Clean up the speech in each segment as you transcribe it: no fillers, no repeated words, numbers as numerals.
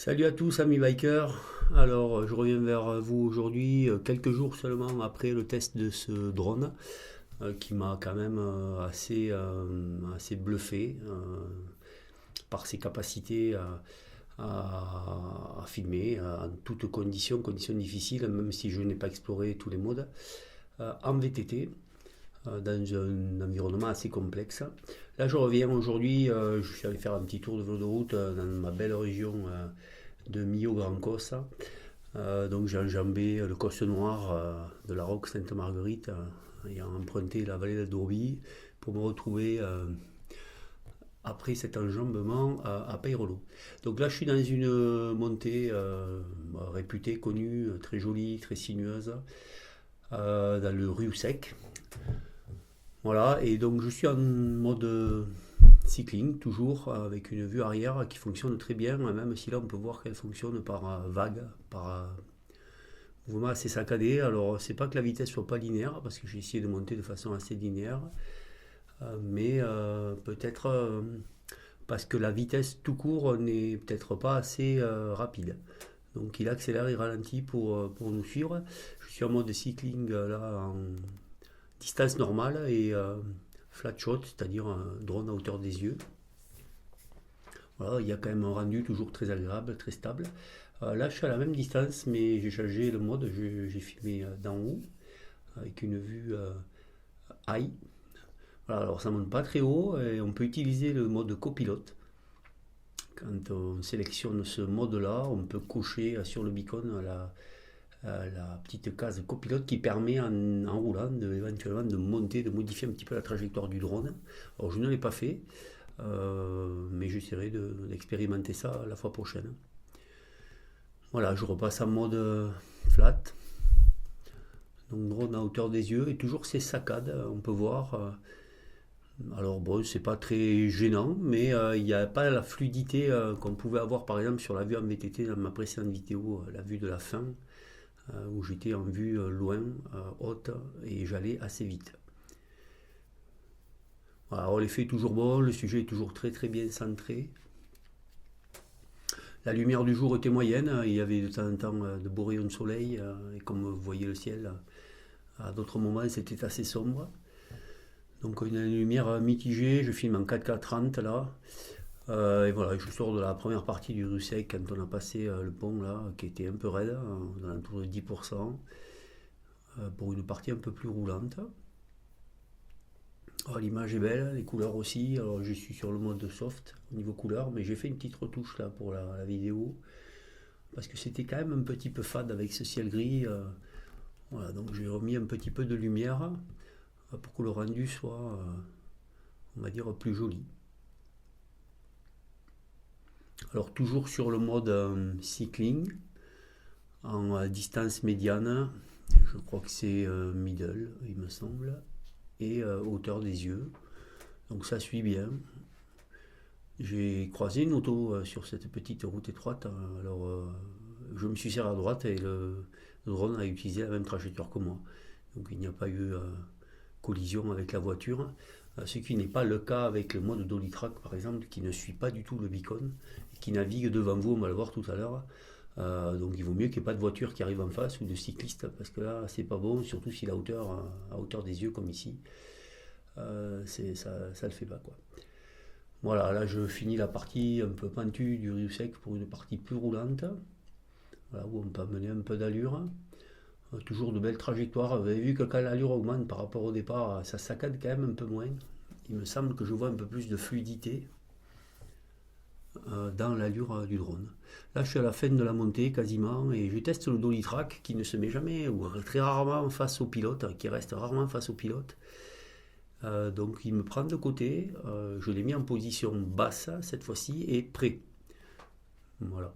Salut à tous amis bikers. Alors je reviens vers vous aujourd'hui, quelques jours seulement après le test de ce drone qui m'a quand même assez bluffé par ses capacités à filmer en toutes conditions difficiles, même si je n'ai pas exploré tous les modes, en VTT. Dans un environnement assez complexe. Là, je reviens aujourd'hui, je suis allé faire un petit tour de vélo de route dans ma belle région de Millau-Grand-Causse. Donc j'ai enjambé le Coste Noir de la Roque Sainte-Marguerite et emprunté la vallée de Dourby pour me retrouver après cet enjambement à Peyrelot. Donc là je suis dans une montée réputée, connue, très jolie, très sinueuse, dans le Riou-Sec. Voilà, et donc je suis en mode cycling, toujours avec une vue arrière qui fonctionne très bien, même si là on peut voir qu'elle fonctionne par vague, par mouvement assez saccadé. Alors c'est pas que la vitesse soit pas linéaire, parce que j'ai essayé de monter de façon assez linéaire, mais peut-être parce que la vitesse tout court n'est peut-être pas assez rapide. Donc il accélère, il ralentit pour nous suivre. Je suis en mode cycling là en distance normale et flat shot, c'est-à-dire un drone à hauteur des yeux. Voilà, il y a quand même un rendu toujours très agréable, très stable. Là, je suis à la même distance, mais j'ai changé le mode. J'ai filmé d'en haut avec une vue high. Voilà, alors ça monte pas très haut et on peut utiliser le mode copilote. Quand on sélectionne ce mode-là, on peut cocher sur le beacon la petite case copilote qui permet en roulant éventuellement de monter, de modifier un petit peu la trajectoire du drone. Alors je ne l'ai pas fait, mais j'essaierai d'expérimenter ça la fois prochaine. Voilà, je repasse en mode flat, donc drone à hauteur des yeux, et toujours ces saccades, on peut voir. Alors bon, c'est pas très gênant, mais il n'y a pas la fluidité qu'on pouvait avoir par exemple sur la vue en VTT dans ma précédente vidéo, la vue de la fin, où j'étais en vue loin, haute, et j'allais assez vite. Voilà, alors l'effet est toujours bon, le sujet est toujours très très bien centré. La lumière du jour était moyenne, il y avait de temps en temps de beaux rayons de soleil, et comme vous voyez le ciel, à d'autres moments c'était assez sombre. Donc une lumière mitigée, je filme en 4K 30 là. Et voilà, je sors de la première partie du Russet quand on a passé le pont là, qui était un peu raide, aux alentours de 10%, pour une partie un peu plus roulante. Oh, l'image est belle, les couleurs aussi. Alors je suis sur le mode soft au niveau couleur, mais j'ai fait une petite retouche là pour la vidéo parce que c'était quand même un petit peu fade avec ce ciel gris. Voilà, donc j'ai remis un petit peu de lumière pour que le rendu soit, on va dire, plus joli. Alors toujours sur le mode cycling, en distance médiane, je crois que c'est middle, il me semble, et hauteur des yeux. Donc ça suit bien. J'ai croisé une auto sur cette petite route étroite, alors je me suis serré à droite et le drone a utilisé la même trajectoire que moi. Donc il n'y a pas eu collision avec la voiture, ce qui n'est pas le cas avec le mode Dolly Track par exemple, qui ne suit pas du tout le beacon, et qui navigue devant vous, on va le voir tout à l'heure. Donc il vaut mieux qu'il n'y ait pas de voiture qui arrive en face ou de cycliste, parce que là c'est pas bon, surtout si la hauteur, à hauteur des yeux comme ici, ça le fait pas quoi. Voilà, là je finis la partie un peu pentue du Riu Sec pour une partie plus roulante, voilà, où on peut amener un peu d'allure. Toujours de belles trajectoires. Vous avez vu que quand l'allure augmente par rapport au départ, ça saccade quand même un peu moins. Il me semble que je vois un peu plus de fluidité dans l'allure du drone. Là, je suis à la fin de la montée quasiment et je teste le dolly track qui ne se met jamais ou très rarement face au pilote, qui reste rarement face au pilote. Donc il me prend de côté, je l'ai mis en position basse cette fois-ci et prêt. Voilà.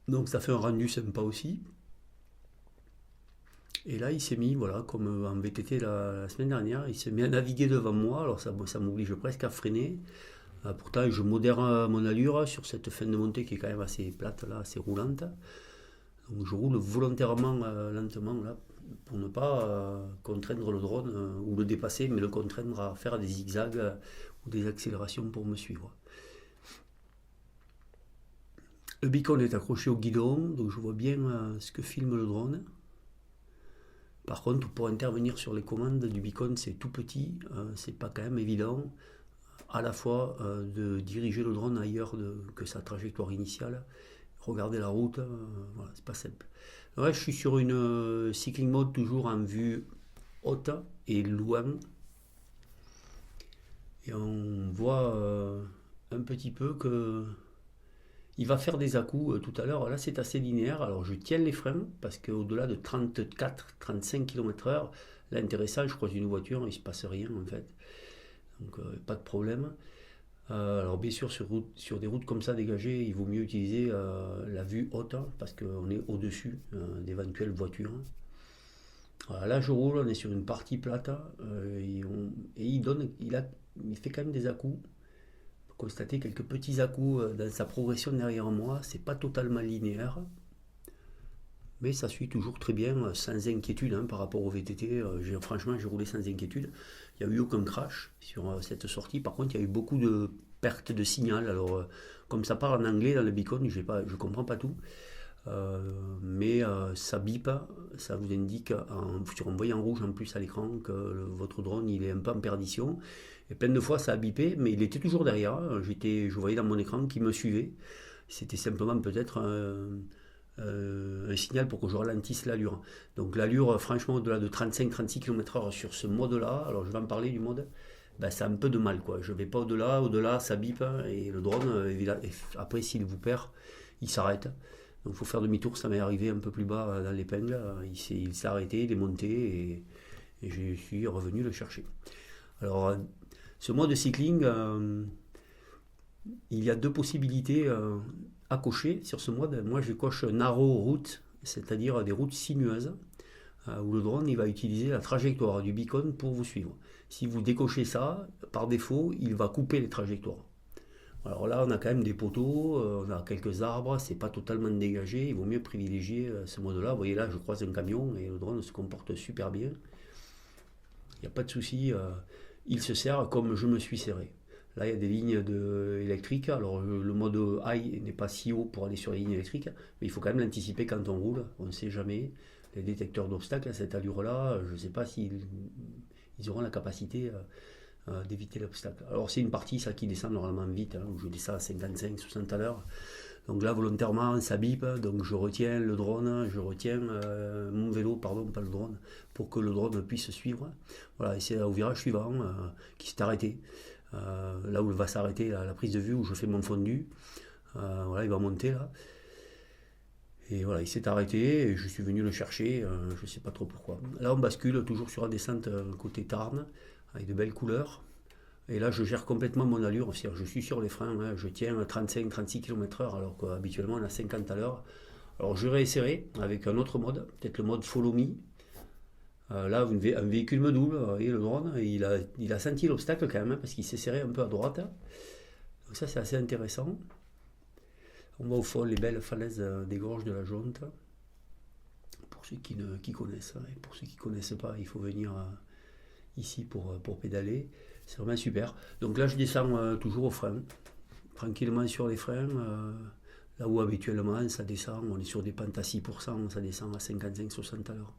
Donc ça fait un rendu sympa aussi. Et là, il s'est mis, voilà, comme en VTT la semaine dernière, il s'est mis à naviguer devant moi. Alors ça m'oblige presque à freiner. Pourtant, je modère mon allure sur cette fin de montée qui est quand même assez plate, là, assez roulante. Donc je roule volontairement lentement là, pour ne pas contraindre le drone ou le dépasser, mais le contraindre à faire des zigzags ou des accélérations pour me suivre. Le beacon est accroché au guidon, donc je vois bien ce que filme le drone. Par contre, pour intervenir sur les commandes du beacon, c'est tout petit, c'est pas quand même évident à la fois de diriger le drone ailleurs que sa trajectoire initiale. Regarder la route, voilà, c'est pas simple. Ouais, je suis sur une cycling mode toujours en vue haute et loin. Et on voit un petit peu que il va faire des à-coups tout à l'heure. Là, c'est assez linéaire. Alors, je tiens les freins parce qu'au-delà de 34-35 km/h, l'intéressant, je croise une voiture, il ne se passe rien en fait. Donc, pas de problème. Alors, bien sûr, sur des routes comme ça dégagées, il vaut mieux utiliser la vue haute parce qu'on est au-dessus d'éventuelles voitures. Voilà, là, je roule, on est sur une partie plate et il fait quand même des à-coups. Constater quelques petits à-coups dans sa progression derrière moi. C'est pas totalement linéaire, mais ça suit toujours très bien, sans inquiétude par rapport au VTT. Franchement, j'ai roulé sans inquiétude. Il n'y a eu aucun crash sur cette sortie. Par contre, il y a eu beaucoup de pertes de signal. Alors, comme ça part en anglais dans le beacon, je ne comprends pas tout. Mais ça bip, ça vous indique sur un voyant rouge en plus à l'écran que votre drone il est un peu en perdition. Et plein de fois ça a bipé, mais il était toujours derrière. Je voyais dans mon écran qu'il me suivait. C'était simplement peut-être un signal pour que je ralentisse l'allure. Donc l'allure, franchement, au-delà de 35-36 km/h sur ce mode-là, alors je vais en parler du mode, ben, ça a un peu de mal, quoi. Je vais pas au-delà, ça bip, et le drone, après s'il vous perd, il s'arrête. Donc il faut faire demi-tour, ça m'est arrivé un peu plus bas dans l'épingle, il s'est arrêté, il est monté, et je suis revenu le chercher. Alors, ce mode cycling, il y a deux possibilités à cocher sur ce mode. Moi, je coche narrow route, c'est-à-dire des routes sinueuses, où le drone il va utiliser la trajectoire du beacon pour vous suivre. Si vous décochez ça, par défaut, il va couper les trajectoires. Alors là, on a quand même des poteaux, on a quelques arbres, c'est pas totalement dégagé, il vaut mieux privilégier ce mode-là. Vous voyez là, je croise un camion et le drone se comporte super bien. Il n'y a pas de souci, il se sert comme je me suis serré. Là, il y a des lignes électriques. Alors, le mode high n'est pas si haut pour aller sur les lignes électriques, mais il faut quand même l'anticiper quand on roule. On ne sait jamais. Les détecteurs d'obstacles à cette allure-là, je ne sais pas s'ils auront la capacité d'éviter l'obstacle. Alors, c'est une partie, ça, qui descend normalement vite, où je descends à 55-60 à l'heure. Donc là, volontairement, ça bip, donc je retiens le drone, je retiens mon vélo, pardon, pas le drone, pour que le drone puisse suivre. Voilà, et c'est au virage suivant qui s'est arrêté. Là où il va s'arrêter, la prise de vue, où je fais mon fondu. Voilà, il va monter là. Et voilà, il s'est arrêté et je suis venu le chercher, je ne sais pas trop pourquoi. Là, on bascule toujours sur la descente côté Tarn, avec de belles couleurs. Et là, je gère complètement mon allure. C'est-à-dire, je suis sur les freins, je tiens à 35-36 km/h, alors qu'habituellement, on a 50 à l'heure. Alors, je réessayerai avec un autre mode, peut-être le mode Follow Me. Là, un véhicule me double, et le drone, il a senti l'obstacle quand même, parce qu'il s'est serré un peu à droite. Donc ça, c'est assez intéressant. On voit au fond les belles falaises des gorges de la Jonte. Pour ceux qui connaissent, et pour ceux qui ne connaissent pas, il faut venir ici pour pédaler. C'est vraiment super. Donc là, je descends toujours au frein, tranquillement sur les freins. Là où habituellement, ça descend, on est sur des pentes à 6%, ça descend à 55-60 à l'heure.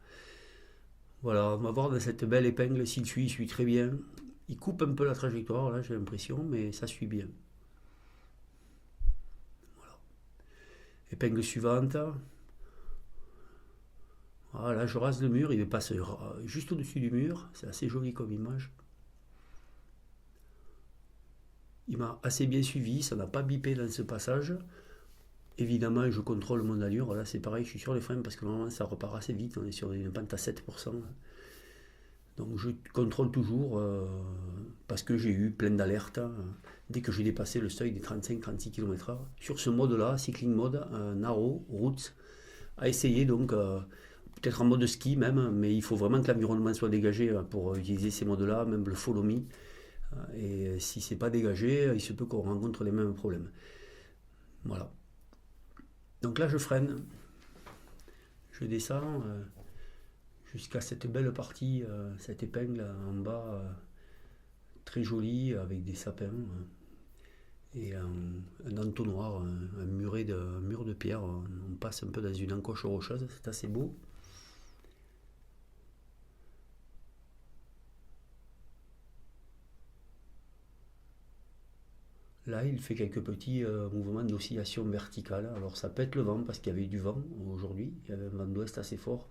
Voilà, on va voir dans cette belle épingle s'il suit, il suit très bien. Il coupe un peu la trajectoire, là, j'ai l'impression, mais ça suit bien. Voilà. Épingle suivante. Voilà, je rase le mur, il passe juste au-dessus du mur, c'est assez joli comme image. Il m'a assez bien suivi, ça n'a pas bipé dans ce passage. Évidemment, je contrôle mon allure. Là, c'est pareil, je suis sur les freins parce que normalement, ça repart assez vite. On est sur une pente à 7%. Donc, je contrôle toujours parce que j'ai eu plein d'alertes dès que j'ai dépassé le seuil des 35-36 km/h. Sur ce mode-là, cycling mode, narrow, route, à essayer donc, peut-être en mode ski même, mais il faut vraiment que l'environnement soit dégagé pour utiliser ces modes-là, même le follow me. Et si c'est pas dégagé, il se peut qu'on rencontre les mêmes problèmes. Voilà. Donc là, je freine. Je descends jusqu'à cette belle partie, cette épingle en bas, très jolie, avec des sapins. et un entonnoir, un mur de pierre. On passe un peu dans une encoche rocheuse, c'est assez beau. Là, il fait quelques petits mouvements d'oscillation verticale. Alors ça pète le vent parce qu'il y avait du vent aujourd'hui. Il y avait un vent d'ouest assez fort.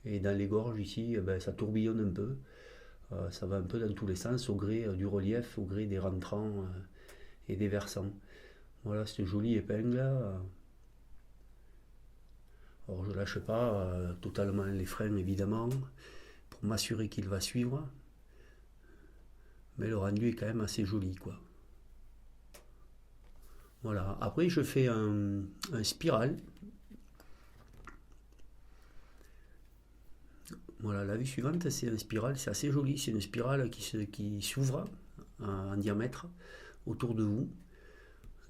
Et dans les gorges ici, ça tourbillonne un peu. Ça va un peu dans tous les sens au gré du relief, au gré des rentrants et des versants. Voilà cette jolie épingle. Alors je lâche pas totalement les freins évidemment pour m'assurer qu'il va suivre. Mais le rendu est quand même assez joli quoi. Voilà. Après je fais un spiral. Voilà, la vue suivante c'est un spiral, c'est assez joli. C'est une spirale qui s'ouvre en diamètre autour de vous.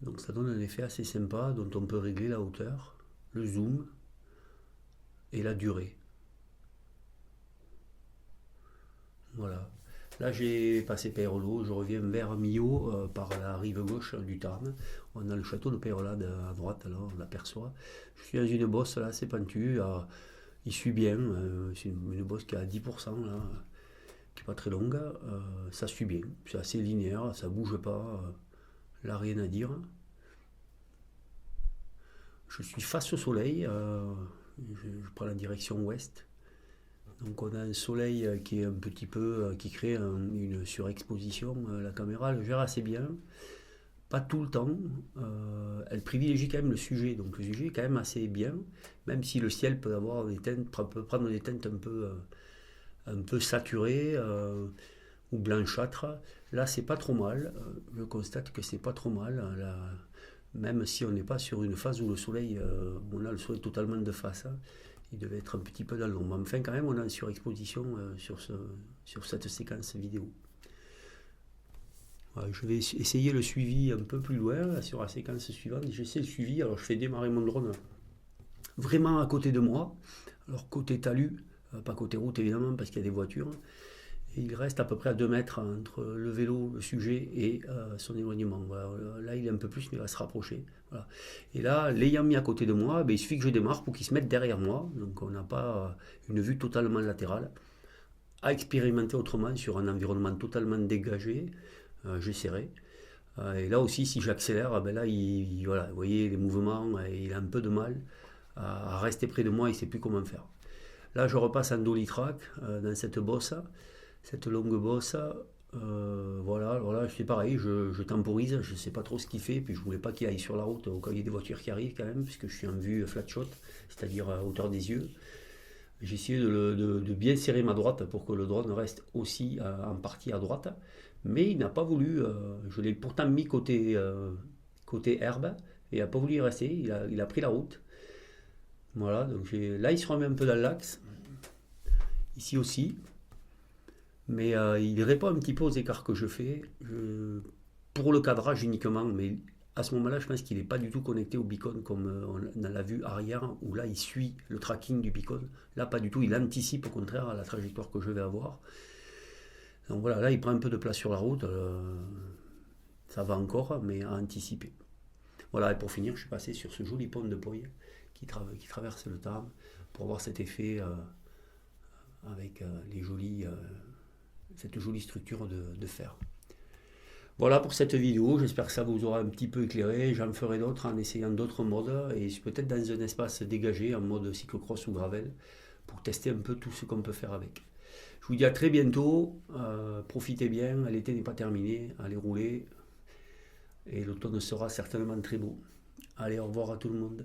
Donc ça donne un effet assez sympa dont on peut régler la hauteur, le zoom et la durée. Voilà. Là j'ai passé Peyrelot, je reviens vers Millau par la rive gauche du Tarn. On a le château de Peyrelade à droite, là on l'aperçoit. Je suis dans une bosse là, c'est pentu, il suit bien, c'est une bosse qui est à 10% là, qui n'est pas très longue. Ça suit bien, c'est assez linéaire, ça bouge pas, là rien à dire. Je suis face au soleil, je prends la direction ouest. Donc on a un soleil qui est un petit peu, qui crée une surexposition. La caméra le gère assez bien, pas tout le temps. Elle privilégie quand même le sujet, donc le sujet est quand même assez bien, même si le ciel peut avoir des teintes, peut prendre des teintes un peu saturées ou blanchâtres. Là c'est pas trop mal. Je constate que c'est pas trop mal. Là, même si on n'est pas sur une phase où le soleil, on a le soleil totalement de face, hein. Il devait être un petit peu dans l'ombre. Enfin, quand même, on a une surexposition sur cette séquence vidéo. Voilà, je vais essayer le suivi un peu plus loin, là, sur la séquence suivante. J'essaie le suivi, alors je fais démarrer mon drone vraiment à côté de moi. Alors, côté talus, pas côté route évidemment, parce qu'il y a des voitures. Et il reste à peu près à 2 mètres entre le vélo, le sujet et son éloignement. Voilà. Là, il est un peu plus, mais il va se rapprocher. Voilà. Et là, l'ayant mis à côté de moi, il suffit que je démarre pour qu'il se mette derrière moi. Donc, on n'a pas une vue totalement latérale. À expérimenter autrement sur un environnement totalement dégagé, j'essaierai. Et là aussi, si j'accélère, là, voilà, vous voyez les mouvements, il a un peu de mal à rester près de moi, il ne sait plus comment faire. Là, je repasse en dolly track dans cette bosse. Cette longue bosse, voilà, alors là c'est pareil, je temporise, je ne sais pas trop ce qu'il fait, puis je ne voulais pas qu'il aille sur la route au cas où il y a des voitures qui arrivent quand même, puisque je suis en vue flat shot, c'est-à-dire à hauteur des yeux. J'ai essayé de bien serrer ma droite pour que le drone reste aussi en partie à droite, mais il n'a pas voulu, je l'ai pourtant mis côté herbe, et il n'a pas voulu y rester, il a pris la route. Voilà, donc là il se remet un peu dans l'axe, ici aussi. Mais il répond un petit peu aux écarts que je fais. Pour le cadrage uniquement, mais à ce moment-là, je pense qu'il n'est pas du tout connecté au beacon comme on a la vue arrière, où là, il suit le tracking du beacon. Là, pas du tout, il anticipe au contraire à la trajectoire que je vais avoir. Donc voilà, là, il prend un peu de place sur la route. Ça va encore, mais à anticiper. Voilà, et pour finir, je suis passé sur ce joli pont de Poye qui traverse le Tarn pour avoir cet effet avec cette jolie structure de fer. Voilà pour cette vidéo, j'espère que ça vous aura un petit peu éclairé. J'en ferai d'autres en essayant d'autres modes et peut-être dans un espace dégagé en mode cyclocross ou gravel pour tester un peu tout ce qu'on peut faire avec. Je vous dis à très bientôt, profitez bien, l'été n'est pas terminé, allez rouler et l'automne sera certainement très beau. Allez, au revoir à tout le monde.